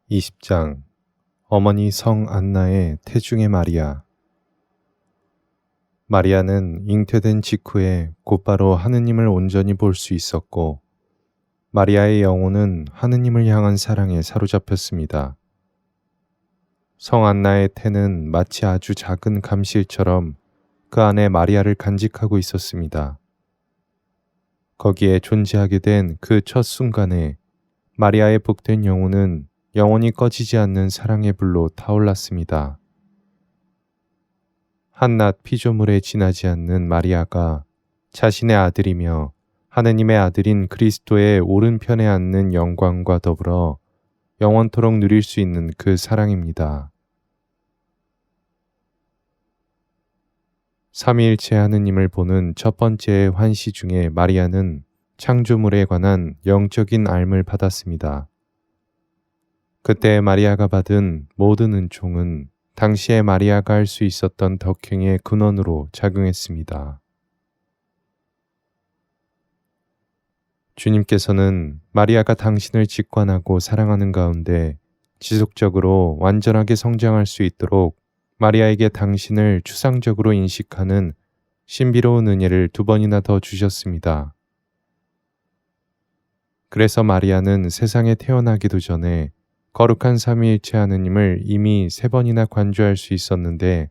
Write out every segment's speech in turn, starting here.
20장 어머니 성 안나의 태중의 마리아. 마리아는 잉태된 직후에 곧바로 하느님을 온전히 볼 수 있었고, 마리아의 영혼은 하느님을 향한 사랑에 사로잡혔습니다. 성 안나의 태는 마치 아주 작은 감실처럼 그 안에 마리아를 간직하고 있었습니다. 거기에 존재하게 된 그 첫 순간에 마리아의 복된 영혼은 영원히 꺼지지 않는 사랑의 불로 타올랐습니다. 한낱 피조물에 지나지 않는 마리아가 자신의 아들이며 하느님의 아들인 그리스도의 오른편에 앉는 영광과 더불어 영원토록 누릴 수 있는 그 사랑입니다. 삼위일체 하느님을 보는 첫 번째 환시 중에 마리아는 창조물에 관한 영적인 알 받았습니다. 그때 마리아가 받은 모든 은총은 당시에 마리아가 할 수 있었던 덕행의 근원으로 작용했습니다. 주님께서는 마리아가 당신을 직관하고 사랑하는 가운데 지속적으로 완전하게 성장할 수 있도록 마리아에게 당신을 추상적으로 인식하는 신비로운 은혜를 2번이나 더 주셨습니다. 그래서 마리아는 세상에 태어나기도 전에 거룩한 삼위일체 하느님을 이미 3번이나 관주할 수 있었는데,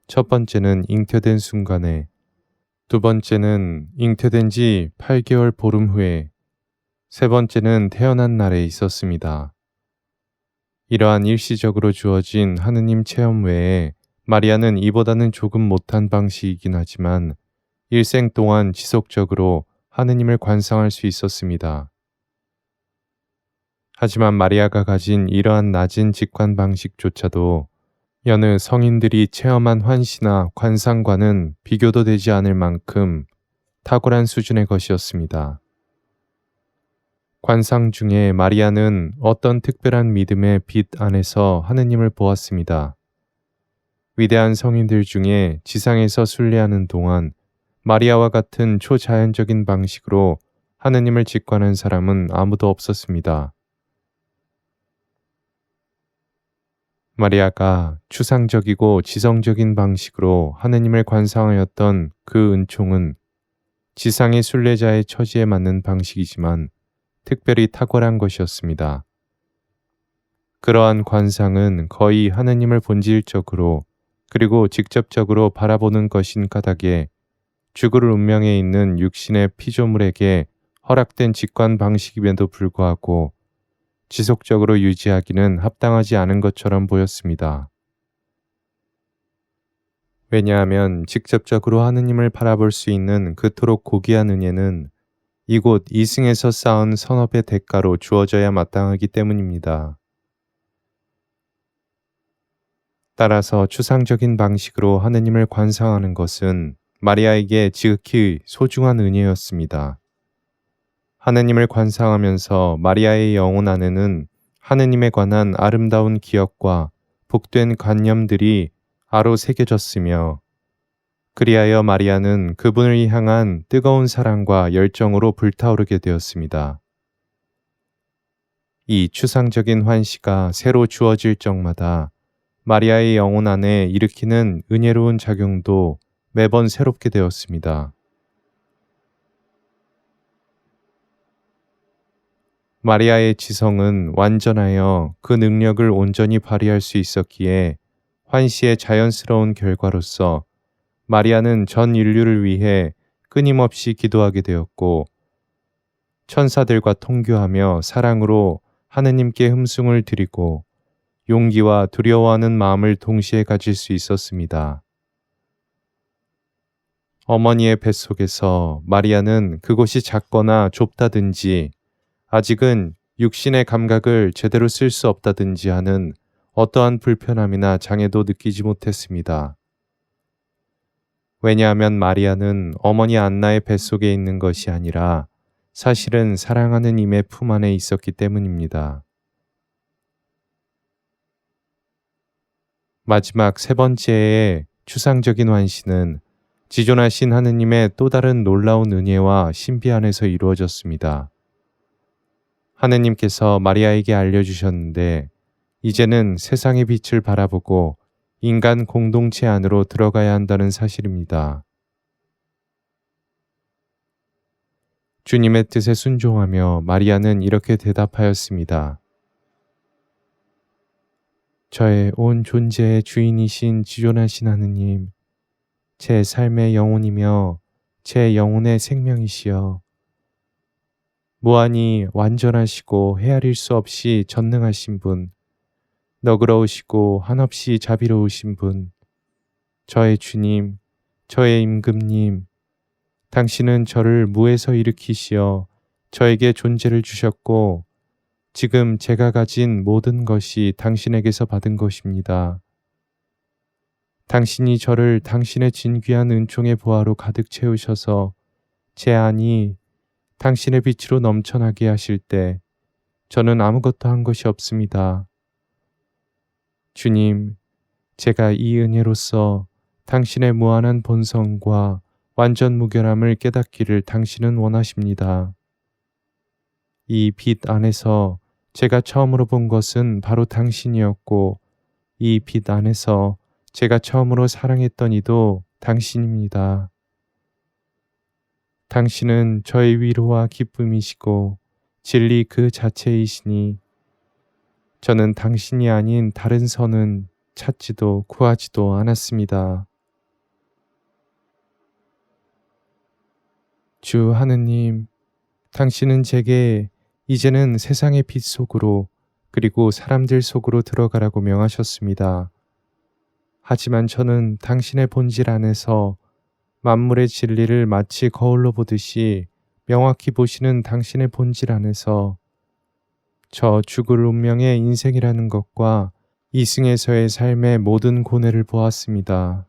첫 번째는 잉태된 순간에, 2번째는 잉태된 지 8개월 보름 후에, 3번째는 태어난 날에 있었습니다. 이러한 일시적으로 주어진 하느님 체험 외에 마리아는 이보다는 조금 못한 방식이긴 하지만 일생 동안 지속적으로 하느님을 관상할 수 있었습니다. 하지만 마리아가 가진 이러한 낮은 직관 방식조차도 여느 성인들이 체험한 환시나 관상과는 비교도 되지 않을 만큼 탁월한 수준의 것이었습니다. 관상 중에 마리아는 어떤 특별한 믿음의 빛 안에서 하느님을 보았습니다. 위대한 성인들 중에 지상에서 순례하는 동안 마리아와 같은 초자연적인 방식으로 하느님을 직관한 사람은 아무도 없었습니다. 마리아가 추상적이고 지성적인 방식으로 하느님을 관상하였던 그 은총은 지상의 순례자의 처지에 맞는 방식이지만 특별히 탁월한 것이었습니다. 그러한 관상은 거의 하느님을 본질적으로 그리고 직접적으로 바라보는 것인 까닭에 죽을 운명에 있는 육신의 피조물에게 허락된 직관 방식임에도 불구하고 지속적으로 유지하기는 합당하지 않은 것처럼 보였습니다. 왜냐하면 직접적으로 하느님을 바라볼 수 있는 그토록 고귀한 은혜는 이곳 이승에서 쌓은 선업의 대가로 주어져야 마땅하기 때문입니다. 따라서 추상적인 방식으로 하느님을 관상하는 것은 마리아에게 지극히 소중한 은혜였습니다. 하느님을 관상하면서 마리아의 영혼 안에는 하느님에 관한 아름다운 기억과 복된 관념들이 아로 새겨졌으며, 그리하여 마리아는 그분을 향한 뜨거운 사랑과 열정으로 불타오르게 되었습니다. 이 추상적인 환시가 새로 주어질 적마다 마리아의 영혼 안에 일으키는 은혜로운 작용도 매번 새롭게 되었습니다. 마리아의 지성은 완전하여 그 능력을 온전히 발휘할 수 있었기에 환시의 자연스러운 결과로서 마리아는 전 인류를 위해 끊임없이 기도하게 되었고, 천사들과 통교하며 사랑으로 하느님께 흠숭을 드리고 용기와 두려워하는 마음을 동시에 가질 수 있었습니다. 어머니의 뱃속에서 마리아는 그곳이 작거나 좁다든지 아직은 육신의 감각을 제대로 쓸 수 없다든지 하는 어떠한 불편함이나 장애도 느끼지 못했습니다. 왜냐하면 마리아는 어머니 안나의 뱃속에 있는 것이 아니라 사실은 사랑하는 임의 품 안에 있었기 때문입니다. 마지막 3번째의 추상적인 환시는 지존하신 하느님의 또 다른 놀라운 은혜와 신비 안에서 이루어졌습니다. 하느님께서 마리아에게 알려주셨는데 이제는 세상의 빛을 바라보고 인간 공동체 안으로 들어가야 한다는 사실입니다. 주님의 뜻에 순종하며 마리아는 이렇게 대답하였습니다. 저의 온 존재의 주인이신 지존하신 하느님, 제 삶의 영혼이며 제 영혼의 생명이시여, 무한히 완전하시고 헤아릴 수 없이 전능하신 분, 너그러우시고 한없이 자비로우신 분, 저의 주님, 저의 임금님, 당신은 저를 무에서 일으키시어 저에게 존재를 주셨고 지금 제가 가진 모든 것이 당신에게서 받은 것입니다. 당신이 저를 당신의 진귀한 은총의 보화로 가득 채우셔서 제 안이 당신의 빛으로 넘쳐나게 하실 때 저는 아무것도 한 것이 없습니다. 주님, 제가 이 은혜로서 당신의 무한한 본성과 완전 무결함을 깨닫기를 당신은 원하십니다. 이 빛 안에서 제가 처음으로 본 것은 바로 당신이었고 이 빛 안에서 제가 처음으로 사랑했던 이도 당신입니다. 당신은 저의 위로와 기쁨이시고 진리 그 자체이시니 저는 당신이 아닌 다른 선은 찾지도 구하지도 않았습니다. 주 하느님, 당신은 제게 이제는 세상의 빛 속으로 그리고 사람들 속으로 들어가라고 명하셨습니다. 하지만 저는 당신의 본질 안에서 만물의 진리를 마치 거울로 보듯이 명확히 보시는 당신의 본질 안에서 저 죽을 운명의 인생이라는 것과 이승에서의 삶의 모든 고뇌를 보았습니다.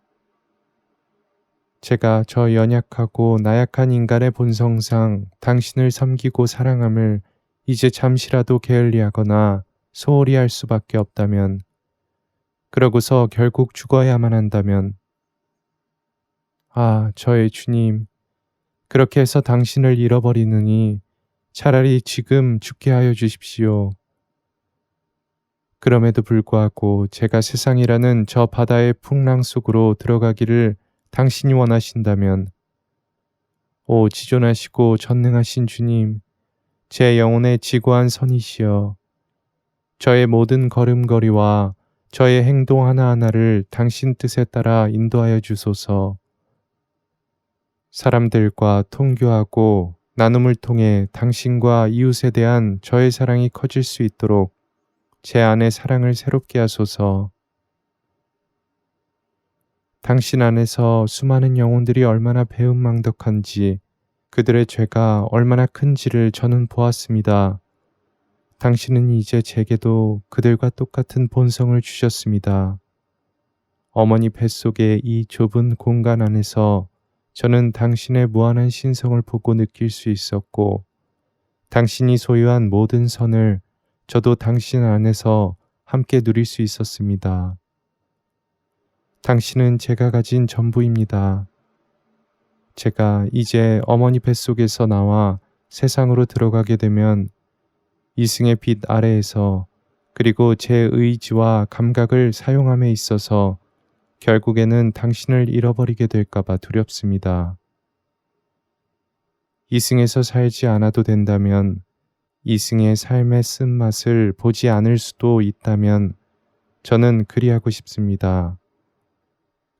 제가 저 연약하고 나약한 인간의 본성상 당신을 섬기고 사랑함을 이제 잠시라도 게을리하거나 소홀히 할 수밖에 없다면, 그러고서 결국 죽어야만 한다면, 아, 저의 주님, 그렇게 해서 당신을 잃어버리느니 차라리 지금 죽게 하여 주십시오. 그럼에도 불구하고 제가 세상이라는 저 바다의 풍랑 속으로 들어가기를 당신이 원하신다면, 오 지존하시고 전능하신 주님, 제 영혼의 지고한 선이시여, 저의 모든 걸음걸이와 저의 행동 하나하나를 당신 뜻에 따라 인도하여 주소서. 사람들과 통교하고 나눔을 통해 당신과 이웃에 대한 저의 사랑이 커질 수 있도록 제 안의 사랑을 새롭게 하소서. 당신 안에서 수많은 영혼들이 얼마나 배은망덕한지, 그들의 죄가 얼마나 큰지를 저는 보았습니다. 당신은 이제 제게도 그들과 똑같은 본성을 주셨습니다. 어머니 뱃속의 이 좁은 공간 안에서 저는 당신의 무한한 신성을 보고 느낄 수 있었고, 당신이 소유한 모든 선을 저도 당신 안에서 함께 누릴 수 있었습니다. 당신은 제가 가진 전부입니다. 제가 이제 어머니 뱃속에서 나와 세상으로 들어가게 되면 이승의 빛 아래에서, 그리고 제 의지와 감각을 사용함에 있어서 결국에는 당신을 잃어버리게 될까봐 두렵습니다. 이승에서 살지 않아도 된다면, 이승의 삶의 쓴맛을 보지 않을 수도 있다면 저는 그리하고 싶습니다.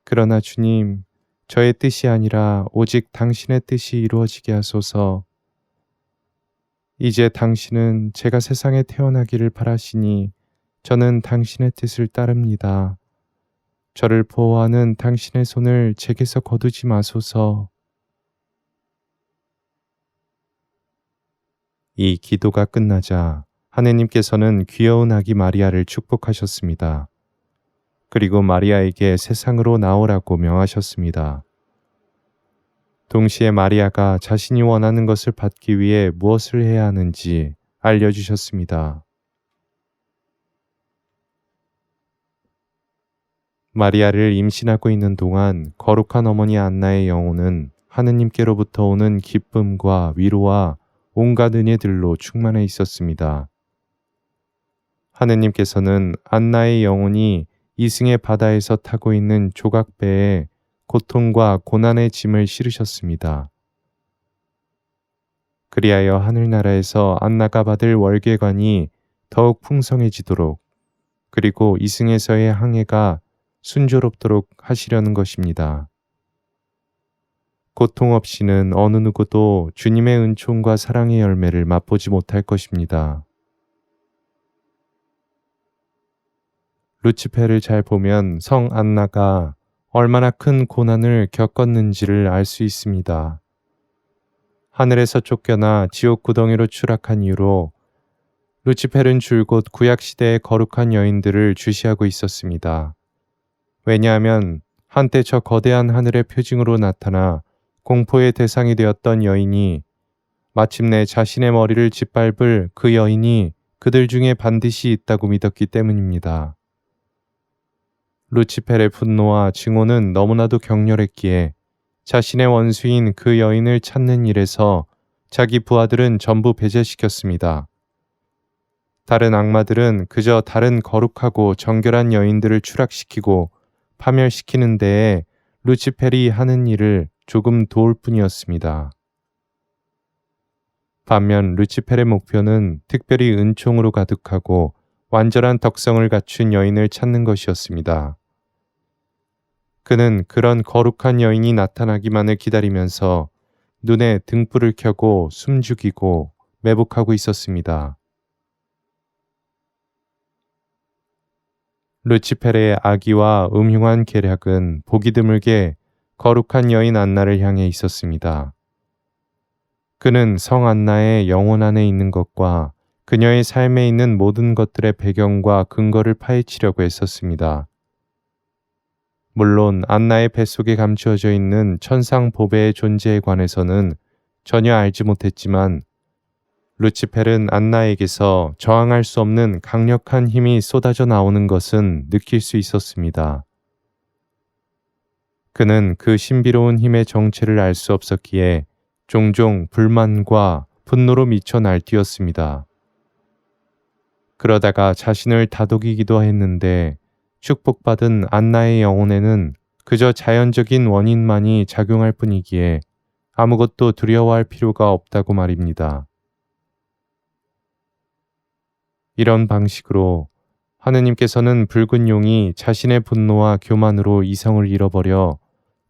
그러나 주님, 저의 뜻이 아니라 오직 당신의 뜻이 이루어지게 하소서. 이제 당신은 제가 세상에 태어나기를 바라시니 저는 당신의 뜻을 따릅니다. 저를 보호하는 당신의 손을 제게서 거두지 마소서. 이 기도가 끝나자 하느님께서는 귀여운 아기 마리아를 축복하셨습니다. 그리고 마리아에게 세상으로 나오라고 명하셨습니다. 동시에 마리아가 자신이 원하는 것을 받기 위해 무엇을 해야 하는지 알려주셨습니다. 마리아를 임신하고 있는 동안 거룩한 어머니 안나의 영혼은 하느님께로부터 오는 기쁨과 위로와 온갖 은혜들로 충만해 있었습니다. 하느님께서는 안나의 영혼이 이승의 바다에서 타고 있는 조각배에 고통과 고난의 짐을 실으셨습니다. 그리하여 하늘나라에서 안나가 받을 월계관이 더욱 풍성해지도록, 그리고 이승에서의 항해가 순조롭도록 하시려는 것입니다. 고통 없이는 어느 누구도 주님의 은총과 사랑의 열매를 맛보지 못할 것입니다. 루치페를 잘 보면 성 안나가 얼마나 큰 고난을 겪었는지를 알 수 있습니다. 하늘에서 쫓겨나 지옥 구덩이로 추락한 이후로 루치펠은 줄곧 구약시대의 거룩한 여인들을 주시하고 있었습니다. 왜냐하면 한때 저 거대한 하늘의 표징으로 나타나 공포의 대상이 되었던 여인이 마침내 자신의 머리를 짓밟을 그 여인이 그들 중에 반드시 있다고 믿었기 때문입니다. 루치펠의 분노와 증오는 너무나도 격렬했기에 자신의 원수인 그 여인을 찾는 일에서 자기 부하들은 전부 배제시켰습니다. 다른 악마들은 그저 다른 거룩하고 정결한 여인들을 추락시키고 파멸시키는 데에 루치펠이 하는 일을 조금 도울 뿐이었습니다. 반면 루치펠의 목표는 특별히 은총으로 가득하고 완전한 덕성을 갖춘 여인을 찾는 것이었습니다. 그는 그런 거룩한 여인이 나타나기만을 기다리면서 눈에 등불을 켜고 숨죽이고 매복하고 있었습니다. 루치펠의 악의와 음흉한 계략은 보기 드물게 거룩한 여인 안나를 향해 있었습니다. 그는 성 안나의 영혼 안에 있는 것과 그녀의 삶에 있는 모든 것들의 배경과 근거를 파헤치려고 했었습니다. 물론 안나의 뱃속에 감추어져 있는 천상 보배의 존재에 관해서는 전혀 알지 못했지만 루치펠은 안나에게서 저항할 수 없는 강력한 힘이 쏟아져 나오는 것은 느낄 수 있었습니다. 그는 그 신비로운 힘의 정체를 알 수 없었기에 종종 불만과 분노로 미쳐 날뛰었습니다. 그러다가 자신을 다독이기도 했는데 축복받은 안나의 영혼에는 그저 자연적인 원인만이 작용할 뿐이기에 아무것도 두려워할 필요가 없다고 말입니다. 이런 방식으로 하느님께서는 붉은 용이 자신의 분노와 교만으로 이성을 잃어버려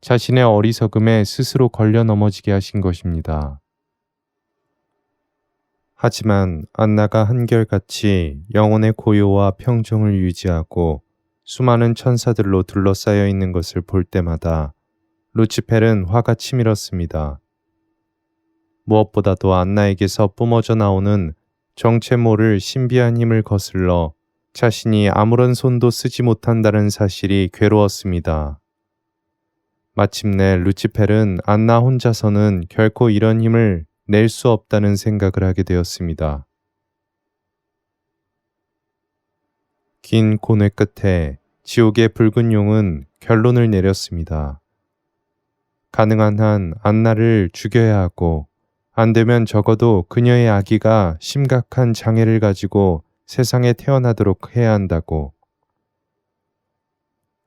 자신의 어리석음에 스스로 걸려 넘어지게 하신 것입니다. 하지만 안나가 한결같이 영혼의 고요와 평정을 유지하고 수많은 천사들로 둘러싸여 있는 것을 볼 때마다 루치펠은 화가 치밀었습니다. 무엇보다도 안나에게서 뿜어져 나오는 정체 모를 신비한 힘을 거슬러 자신이 아무런 손도 쓰지 못한다는 사실이 괴로웠습니다. 마침내 루치펠은 안나 혼자서는 결코 이런 힘을 낼 수 없다는 생각을 하게 되었습니다. 긴 고뇌 끝에 지옥의 붉은 용은 결론을 내렸습니다. 가능한 한 안나를 죽여야 하고 안 되면 적어도 그녀의 아기가 심각한 장애를 가지고 세상에 태어나도록 해야 한다고.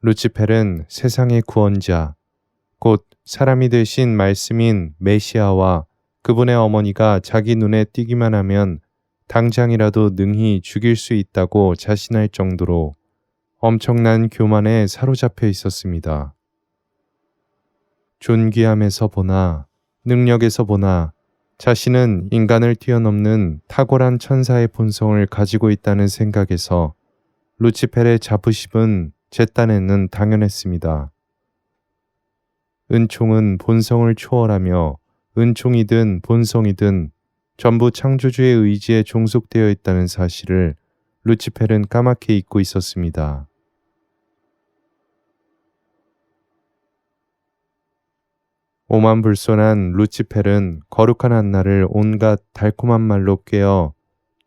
루치펠은 세상의 구원자, 곧 사람이 되신 말씀인 메시아와 그분의 어머니가 자기 눈에 띄기만 하면 당장이라도 능히 죽일 수 있다고 자신할 정도로 엄청난 교만에 사로잡혀 있었습니다. 존귀함에서 보나 능력에서 보나 자신은 인간을 뛰어넘는 탁월한 천사의 본성을 가지고 있다는 생각에서 루치펠의 자부심은 제 딴에는 당연했습니다. 은총은 본성을 초월하며 은총이든 본성이든 전부 창조주의 의지에 종속되어 있다는 사실을 루치펠은 까맣게 잊고 있었습니다. 오만불손한 루치펠은 거룩한 안나를 온갖 달콤한 말로 꿰어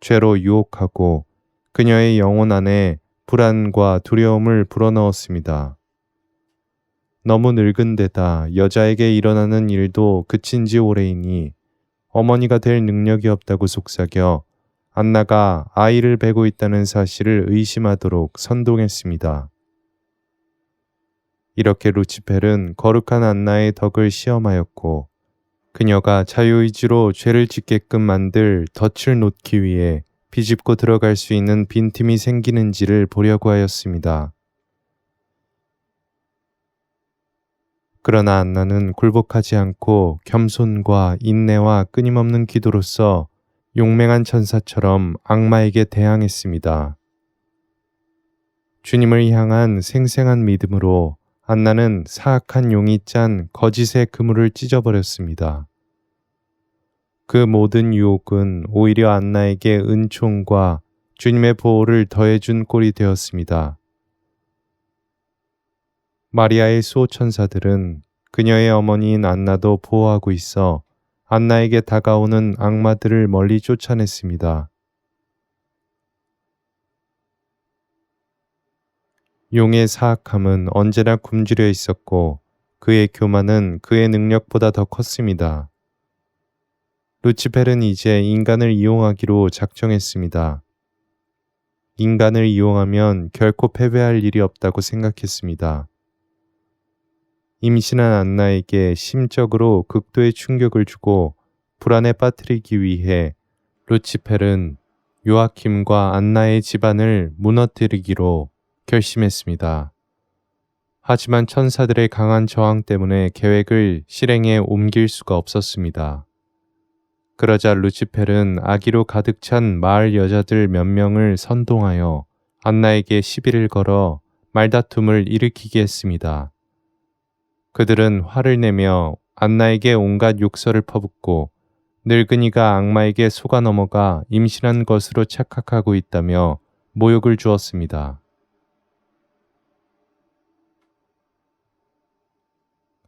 죄로 유혹하고 그녀의 영혼 안에 불안과 두려움을 불어넣었습니다. 너무 늙은 데다 여자에게 일어나는 일도 그친 지 오래이니 어머니가 될 능력이 없다고 속삭여 안나가 아이를 베고 있다는 사실을 의심하도록 선동했습니다. 이렇게 루치펠은 거룩한 안나의 덕을 시험하였고 그녀가 자유의지로 죄를 짓게끔 만들 덫을 놓기 위해 비집고 들어갈 수 있는 빈틈이 생기는지를 보려고 하였습니다. 그러나 안나는 굴복하지 않고 겸손과 인내와 끊임없는 기도로서 용맹한 천사처럼 악마에게 대항했습니다. 주님을 향한 생생한 믿음으로 안나는 사악한 용이 짠 거짓의 그물을 찢어버렸습니다. 그 모든 유혹은 오히려 안나에게 은총과 주님의 보호를 더해준 꼴이 되었습니다. 마리아의 수호천사들은 그녀의 어머니인 안나도 보호하고 있어 안나에게 다가오는 악마들을 멀리 쫓아냈습니다. 용의 사악함은 언제나 굶주려 있었고 그의 교만은 그의 능력보다 더 컸습니다. 루치펠은 이제 인간을 이용하기로 작정했습니다. 인간을 이용하면 결코 패배할 일이 없다고 생각했습니다. 임신한 안나에게 심적으로 극도의 충격을 주고 불안에 빠뜨리기 위해 루치펠은 요아킴과 안나의 집안을 무너뜨리기로 결심했습니다. 하지만 천사들의 강한 저항 때문에 계획을 실행에 옮길 수가 없었습니다. 그러자 루치펠은 악의로 가득 찬 마을 여자들 몇 명을 선동하여 안나에게 시비를 걸어 말다툼을 일으키게 했습니다. 그들은 화를 내며 안나에게 온갖 욕설을 퍼붓고 늙은이가 악마에게 속아 넘어가 임신한 것으로 착각하고 있다며 모욕을 주었습니다.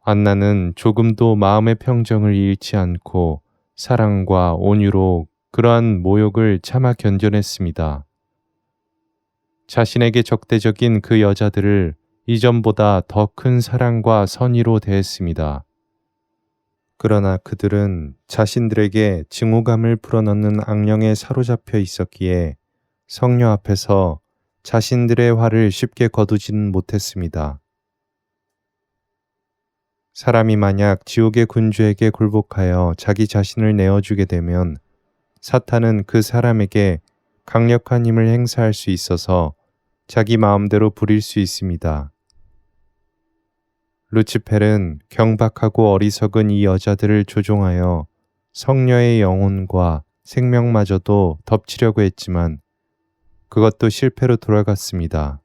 안나는 조금도 마음의 평정을 잃지 않고 사랑과 온유로 그러한 모욕을 참아 견뎌냈습니다. 자신에게 적대적인 그 여자들을 이전보다 더 큰 사랑과 선의로 대했습니다. 그러나 그들은 자신들에게 증오감을 불어넣는 악령에 사로잡혀 있었기에 성녀 앞에서 자신들의 화를 쉽게 거두지는 못했습니다. 사람이 만약 지옥의 군주에게 굴복하여 자기 자신을 내어주게 되면 사탄은 그 사람에게 강력한 힘을 행사할 수 있어서 자기 마음대로 부릴 수 있습니다. 루치펠은 경박하고 어리석은 이 여자들을 조종하여 성녀의 영혼과 생명마저도 덮치려고 했지만 그것도 실패로 돌아갔습니다.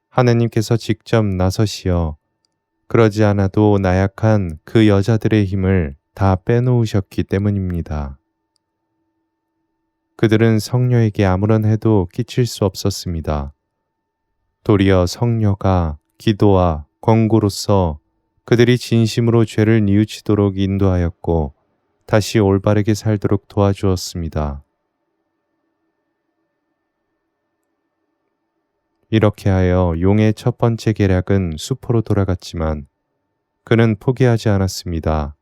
하느님께서 직접 나서시어 그러지 않아도 나약한 그 여자들의 힘을 다 빼놓으셨기 때문입니다. 그들은 성녀에게 아무런 해도 끼칠 수 없었습니다. 도리어 성녀가 기도와 권고로서 그들이 진심으로 죄를 뉘우치도록 인도하였고 다시 올바르게 살도록 도와주었습니다. 이렇게 하여 용의 첫 번째 계략은 수포로 돌아갔지만 그는 포기하지 않았습니다.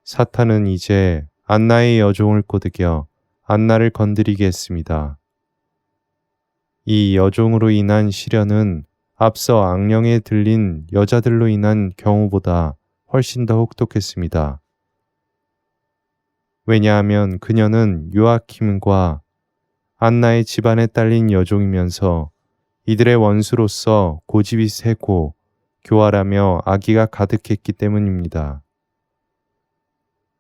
사탄은 이제 안나의 여종을 꼬드겨 안나를 건드리게 했습니다. 이 여종으로 인한 시련은 앞서 악령에 들린 여자들로 인한 경우보다 훨씬 더 혹독했습니다. 왜냐하면 그녀는 요아킴과 안나의 집안에 딸린 여종이면서 이들의 원수로서 고집이 세고 교활하며 악의가 가득했기 때문입니다.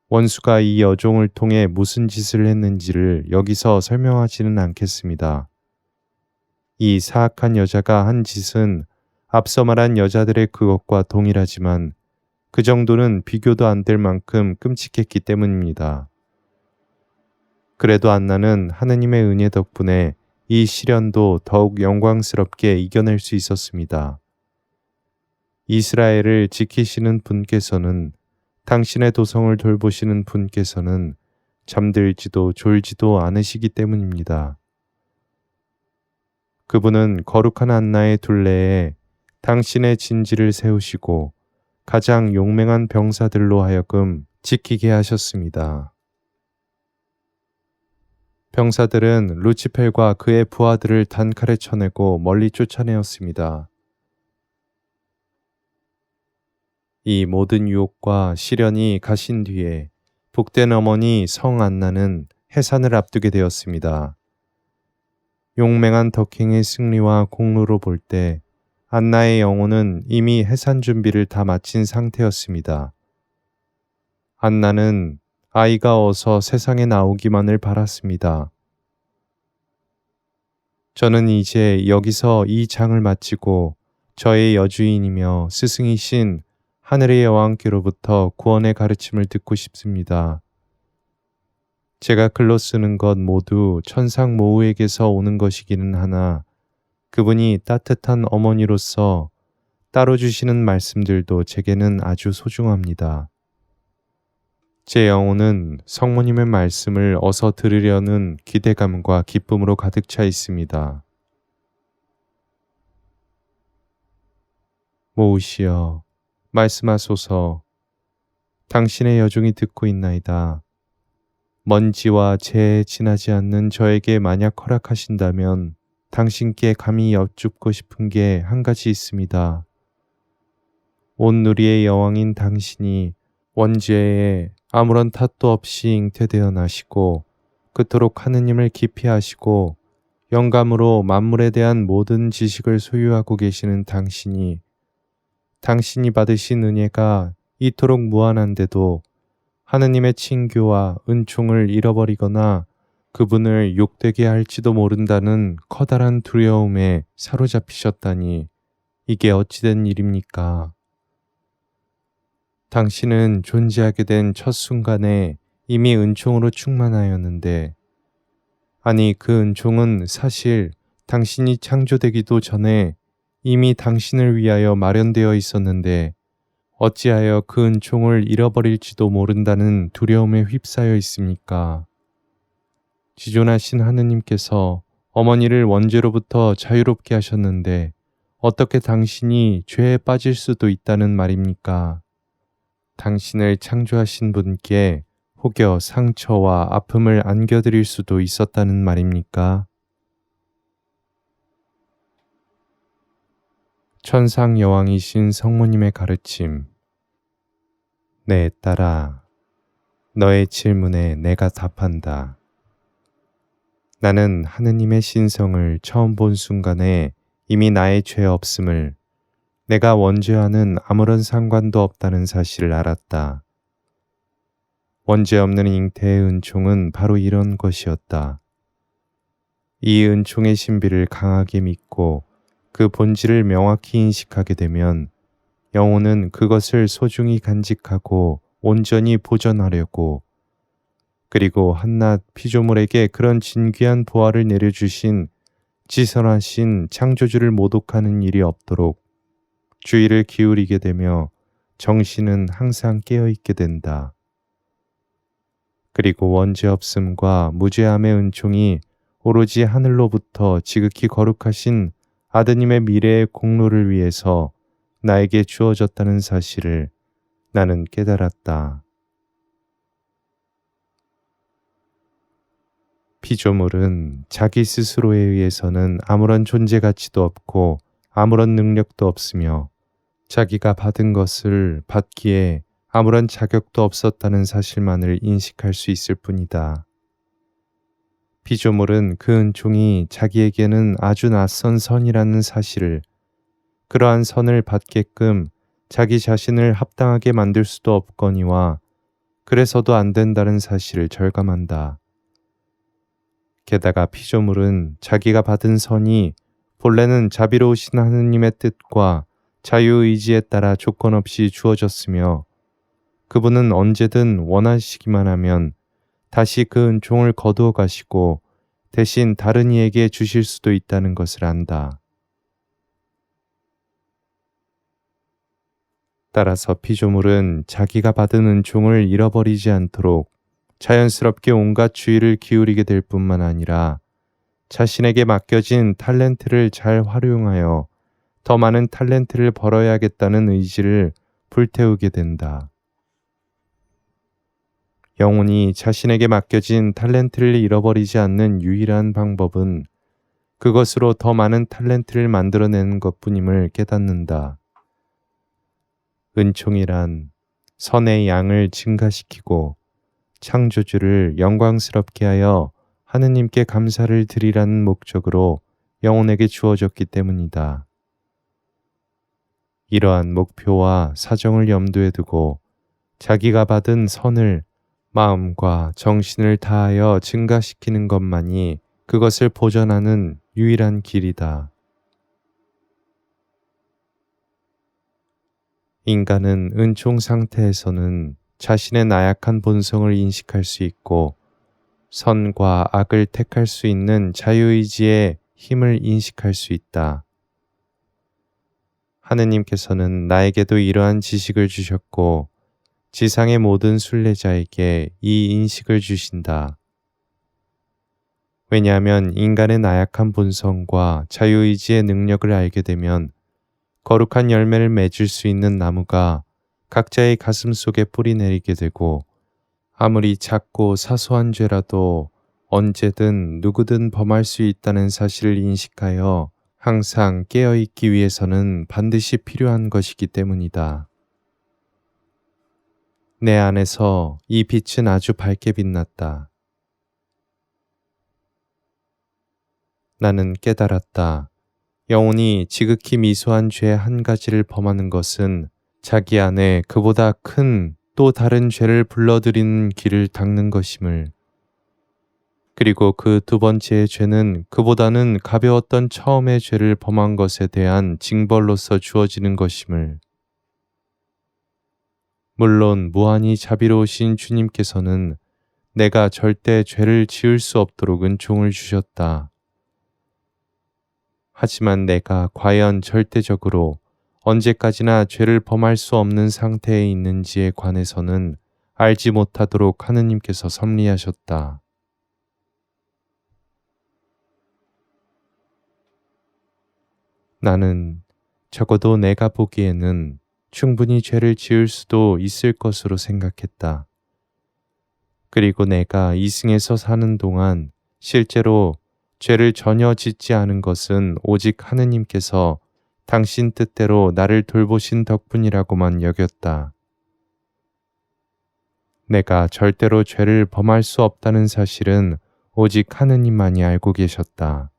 원수가 이 여종을 통해 무슨 짓을 했는지를 여기서 설명하지는 않겠습니다. 이 사악한 여자가 한 짓은 앞서 말한 여자들의 그것과 동일하지만 그 정도는 비교도 안 될 만큼 끔찍했기 때문입니다. 그래도 안나는 하느님의 은혜 덕분에 이 시련도 더욱 영광스럽게 이겨낼 수 있었습니다. 이스라엘을 지키시는 분께서는 당신의 도성을 돌보시는 분께서는 잠들지도 졸지도 않으시기 때문입니다. 그분은 거룩한 안나의 둘레에 당신의 진지를 세우시고 가장 용맹한 병사들로 하여금 지키게 하셨습니다. 병사들은 루치펠과 그의 부하들을 단칼에 쳐내고 멀리 쫓아내었습니다. 이 모든 유혹과 시련이 가신 뒤에 복된 어머니 성 안나는 해산을 앞두게 되었습니다. 용맹한 덕행의 승리와 공로로 볼 때 안나의 영혼은 이미 해산 준비를 다 마친 상태였습니다. 안나는 아이가 어서 세상에 나오기만을 바랐습니다. 저는 이제 여기서 이 장을 마치고 저의 여주인이며 스승이신 하늘의 여왕께로부터 구원의 가르침을 듣고 싶습니다. 제가 글로 쓰는 것 모두 천상 모후에게서 오는 것이기는 하나 그분이 따뜻한 어머니로서 따로 주시는 말씀들도 제게는 아주 소중합니다. 제 영혼은 성모님의 말씀을 어서 들으려는 기대감과 기쁨으로 가득 차 있습니다. 모우시여, 말씀하소서. 당신의 여종이 듣고 있나이다. 먼지와 재에 지나지 않는 저에게 만약 허락하신다면 당신께 감히 여쭙고 싶은 게 한 가지 있습니다. 온 누리의 여왕인 당신이 원죄에 아무런 탓도 없이 잉태되어 나시고 그토록 하느님을 깊이 아시고 영감으로 만물에 대한 모든 지식을 소유하고 계시는 당신이 받으신 은혜가 이토록 무한한데도 하느님의 친교와 은총을 잃어버리거나 그분을 욕되게 할지도 모른다는 커다란 두려움에 사로잡히셨다니 이게 어찌된 일입니까? 당신은 존재하게 된 첫 순간에 이미 은총으로 충만하였는데, 아니 그 은총은 사실 당신이 창조되기도 전에 이미 당신을 위하여 마련되어 있었는데 어찌하여 그 은총을 잃어버릴지도 모른다는 두려움에 휩싸여 있습니까? 지존하신 하느님께서 어머니를 원죄로부터 자유롭게 하셨는데 어떻게 당신이 죄에 빠질 수도 있다는 말입니까? 당신을 창조하신 분께 혹여 상처와 아픔을 안겨드릴 수도 있었다는 말입니까? 천상 여왕이신 성모님의 가르침. 내 딸아, 너의 질문에 내가 답한다. 나는 하느님의 신성을 처음 본 순간에 이미 나의 죄 없음을, 내가 원죄와는 아무런 상관도 없다는 사실을 알았다. 원죄 없는 잉태의 은총은 바로 이런 것이었다. 이 은총의 신비를 강하게 믿고 그 본질을 명확히 인식하게 되면 영혼은 그것을 소중히 간직하고 온전히 보존하려고, 그리고 한낱 피조물에게 그런 진귀한 보화를 내려주신 지선하신 창조주를 모독하는 일이 없도록 주의를 기울이게 되며 정신은 항상 깨어있게 된다. 그리고 원죄 없음과 무죄함의 은총이 오로지 하늘로부터 지극히 거룩하신 아드님의 미래의 공로를 위해서 나에게 주어졌다는 사실을 나는 깨달았다. 피조물은 자기 스스로에 의해서는 아무런 존재 가치도 없고 아무런 능력도 없으며 자기가 받은 것을 받기에 아무런 자격도 없었다는 사실만을 인식할 수 있을 뿐이다. 피조물은 그 은총이 자기에게는 아주 낯선 선이라는 사실을, 그러한 선을 받게끔 자기 자신을 합당하게 만들 수도 없거니와 그래서도 안 된다는 사실을 절감한다. 게다가 피조물은 자기가 받은 선이 본래는 자비로우신 하느님의 뜻과 자유의지에 따라 조건 없이 주어졌으며 그분은 언제든 원하시기만 하면 다시 그 은총을 거두어 가시고 대신 다른 이에게 주실 수도 있다는 것을 안다. 따라서 피조물은 자기가 받은 은총을 잃어버리지 않도록 자연스럽게 온갖 주의를 기울이게 될 뿐만 아니라 자신에게 맡겨진 탤런트를 잘 활용하여 더 많은 탤런트를 벌어야겠다는 의지를 불태우게 된다. 영혼이 자신에게 맡겨진 탤런트를 잃어버리지 않는 유일한 방법은 그것으로 더 많은 탤런트를 만들어내는 것뿐임을 깨닫는다. 은총이란 선의 양을 증가시키고 창조주를 영광스럽게 하여 하느님께 감사를 드리라는 목적으로 영혼에게 주어졌기 때문이다. 이러한 목표와 사정을 염두에 두고 자기가 받은 선을 마음과 정신을 다하여 증가시키는 것만이 그것을 보전하는 유일한 길이다. 인간은 은총 상태에서는 자신의 나약한 본성을 인식할 수 있고 선과 악을 택할 수 있는 자유의지의 힘을 인식할 수 있다. 하느님께서는 나에게도 이러한 지식을 주셨고 지상의 모든 순례자에게 이 인식을 주신다. 왜냐하면 인간의 나약한 본성과 자유의지의 능력을 알게 되면 거룩한 열매를 맺을 수 있는 나무가 각자의 가슴 속에 뿌리 내리게 되고 아무리 작고 사소한 죄라도 언제든 누구든 범할 수 있다는 사실을 인식하여 항상 깨어있기 위해서는 반드시 필요한 것이기 때문이다. 내 안에서 이 빛은 아주 밝게 빛났다. 나는 깨달았다. 영혼이 지극히 미소한 죄 한 가지를 범하는 것은 자기 안에 그보다 큰 또 다른 죄를 불러들이는 길을 닦는 것임을, 그리고 그 두 번째의 죄는 그보다는 가벼웠던 처음의 죄를 범한 것에 대한 징벌로서 주어지는 것임을. 물론 무한히 자비로우신 주님께서는 내가 절대 죄를 지을 수 없도록 은총을 주셨다. 하지만 내가 과연 절대적으로 언제까지나 죄를 범할 수 없는 상태에 있는지에 관해서는 알지 못하도록 하느님께서 섭리하셨다. 나는 적어도 내가 보기에는 충분히 죄를 지을 수도 있을 것으로 생각했다. 그리고 내가 이승에서 사는 동안 실제로 죄를 전혀 짓지 않은 것은 오직 하느님께서 당신 뜻대로 나를 돌보신 덕분이라고만 여겼다. 내가 절대로 죄를 범할 수 없다는 사실은 오직 하느님만이 알고 계셨다.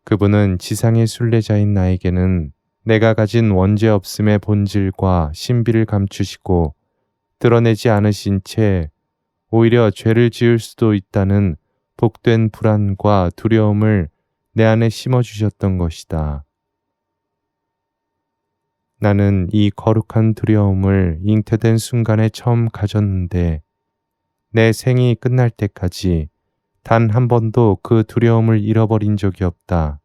그분은 지상의 순례자인 나에게는 내가 가진 원죄 없음의 본질과 신비를 감추시고 드러내지 않으신 채 오히려 죄를 지을 수도 있다는 복된 불안과 두려움을 내 안에 심어주셨던 것이다. 나는 이 거룩한 두려움을 잉태된 순간에 처음 가졌는데 내 생이 끝날 때까지 단 한 번도 그 두려움을 잃어버린 적이 없다.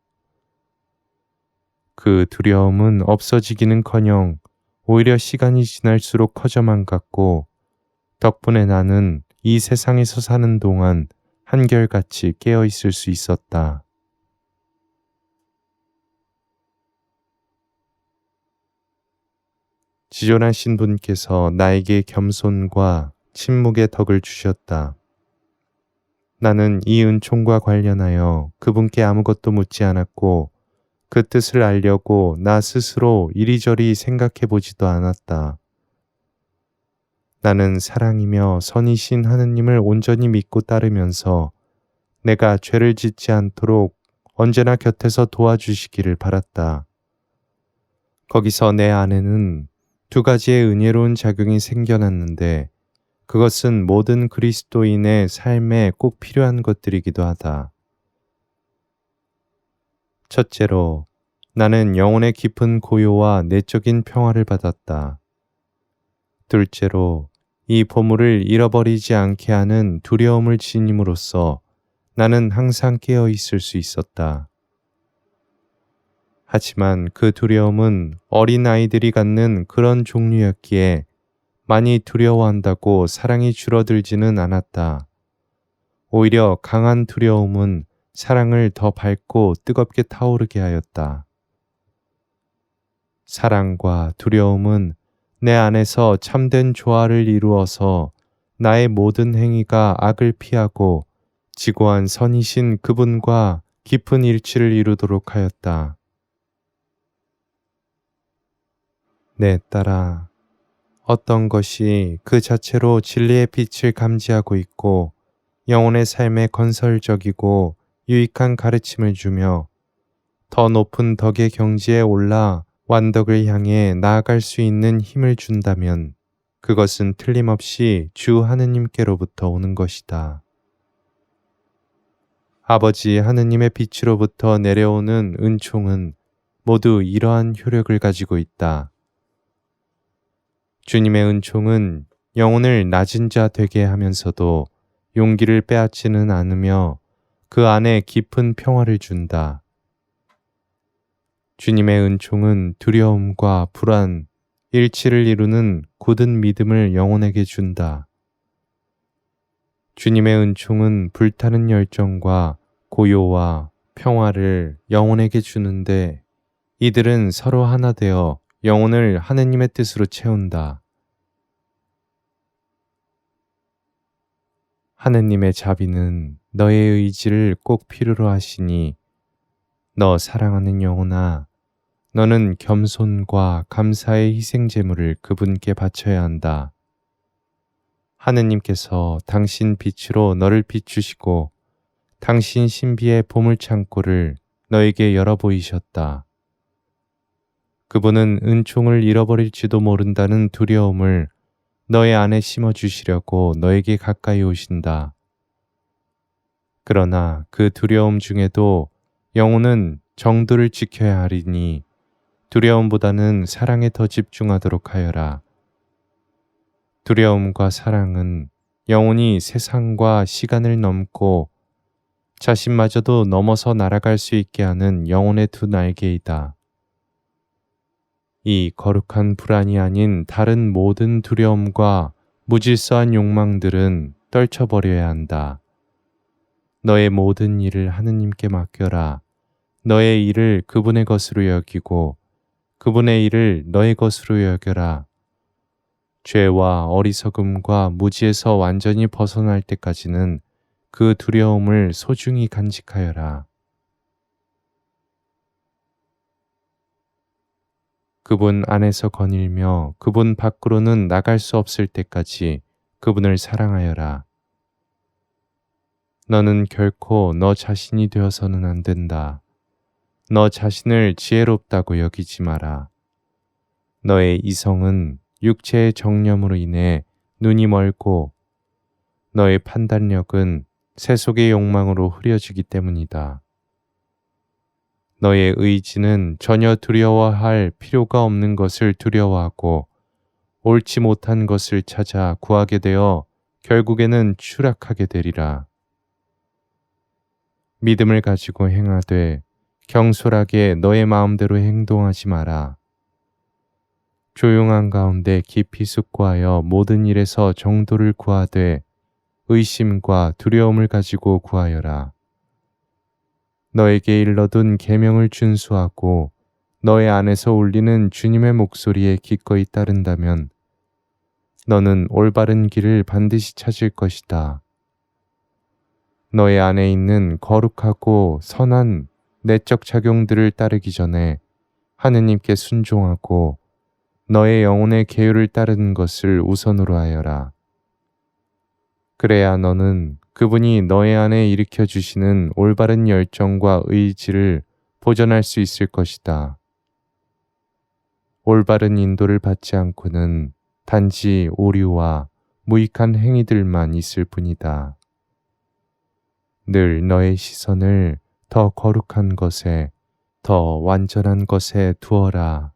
그 두려움은 없어지기는커녕 오히려 시간이 지날수록 커져만 갔고 덕분에 나는 이 세상에서 사는 동안 한결같이 깨어 있을 수 있었다. 지존하신 분께서 나에게 겸손과 침묵의 덕을 주셨다. 나는 이 은총과 관련하여 그분께 아무것도 묻지 않았고 그 뜻을 알려고 나 스스로 이리저리 생각해 보지도 않았다. 나는 사랑이며 선이신 하느님을 온전히 믿고 따르면서 내가 죄를 짓지 않도록 언제나 곁에서 도와주시기를 바랐다. 거기서 내 안에는 두 가지의 은혜로운 작용이 생겨났는데 그것은 모든 그리스도인의 삶에 꼭 필요한 것들이기도 하다. 첫째로, 나는 영혼의 깊은 고요와 내적인 평화를 받았다. 둘째로, 이 보물을 잃어버리지 않게 하는 두려움을 지님으로써 나는 항상 깨어 있을 수 있었다. 하지만 그 두려움은 어린 아이들이 갖는 그런 종류였기에 많이 두려워한다고 사랑이 줄어들지는 않았다. 오히려 강한 두려움은 사랑을 더 밝고 뜨겁게 타오르게 하였다. 사랑과 두려움은 내 안에서 참된 조화를 이루어서 나의 모든 행위가 악을 피하고 지고한 선이신 그분과 깊은 일치를 이루도록 하였다. 내 딸아, 어떤 것이 그 자체로 진리의 빛을 감지하고 있고 영혼의 삶에 건설적이고 유익한 가르침을 주며 더 높은 덕의 경지에 올라 완덕을 향해 나아갈 수 있는 힘을 준다면 그것은 틀림없이 주 하느님께로부터 오는 것이다. 아버지 하느님의 빛으로부터 내려오는 은총은 모두 이러한 효력을 가지고 있다. 주님의 은총은 영혼을 낮은 자 되게 하면서도 용기를 빼앗지는 않으며 그 안에 깊은 평화를 준다. 주님의 은총은 두려움과 불안, 일치를 이루는 굳은 믿음을 영혼에게 준다. 주님의 은총은 불타는 열정과 고요와 평화를 영혼에게 주는데 이들은 서로 하나 되어 영혼을 하느님의 뜻으로 채운다. 하느님의 자비는 너의 의지를 꼭 필요로 하시니 너 사랑하는 영혼아, 너는 겸손과 감사의 희생 제물을 그분께 바쳐야 한다. 하느님께서 당신 빛으로 너를 비추시고 당신 신비의 보물 창고를 너에게 열어 보이셨다. 그분은 은총을 잃어버릴지도 모른다는 두려움을 너의 안에 심어주시려고 너에게 가까이 오신다. 그러나 그 두려움 중에도 영혼은 정도를 지켜야 하리니 두려움보다는 사랑에 더 집중하도록 하여라. 두려움과 사랑은 영혼이 세상과 시간을 넘고 자신마저도 넘어서 날아갈 수 있게 하는 영혼의 두 날개이다. 이 거룩한 불안이 아닌 다른 모든 두려움과 무질서한 욕망들은 떨쳐버려야 한다. 너의 모든 일을 하느님께 맡겨라. 너의 일을 그분의 것으로 여기고 그분의 일을 너의 것으로 여겨라. 죄와 어리석음과 무지에서 완전히 벗어날 때까지는 그 두려움을 소중히 간직하여라. 그분 안에서 거닐며 그분 밖으로는 나갈 수 없을 때까지 그분을 사랑하여라. 너는 결코 너 자신이 되어서는 안 된다. 너 자신을 지혜롭다고 여기지 마라. 너의 이성은 육체의 정념으로 인해 눈이 멀고 너의 판단력은 세속의 욕망으로 흐려지기 때문이다. 너의 의지는 전혀 두려워할 필요가 없는 것을 두려워하고 옳지 못한 것을 찾아 구하게 되어 결국에는 추락하게 되리라. 믿음을 가지고 행하되 경솔하게 너의 마음대로 행동하지 마라. 조용한 가운데 깊이 숙고하여 모든 일에서 정도를 구하되 의심과 두려움을 가지고 구하여라. 너에게 일러둔 계명을 준수하고 너의 안에서 울리는 주님의 목소리에 기꺼이 따른다면 너는 올바른 길을 반드시 찾을 것이다. 너의 안에 있는 거룩하고 선한 내적 작용들을 따르기 전에 하느님께 순종하고 너의 영혼의 계율을 따르는 것을 우선으로 하여라. 그래야 너는 그분이 너의 안에 일으켜 주시는 올바른 열정과 의지를 보존할 수 있을 것이다. 올바른 인도를 받지 않고는 단지 오류와 무익한 행위들만 있을 뿐이다. 늘 너의 시선을 더 거룩한 것에, 더 완전한 것에 두어라.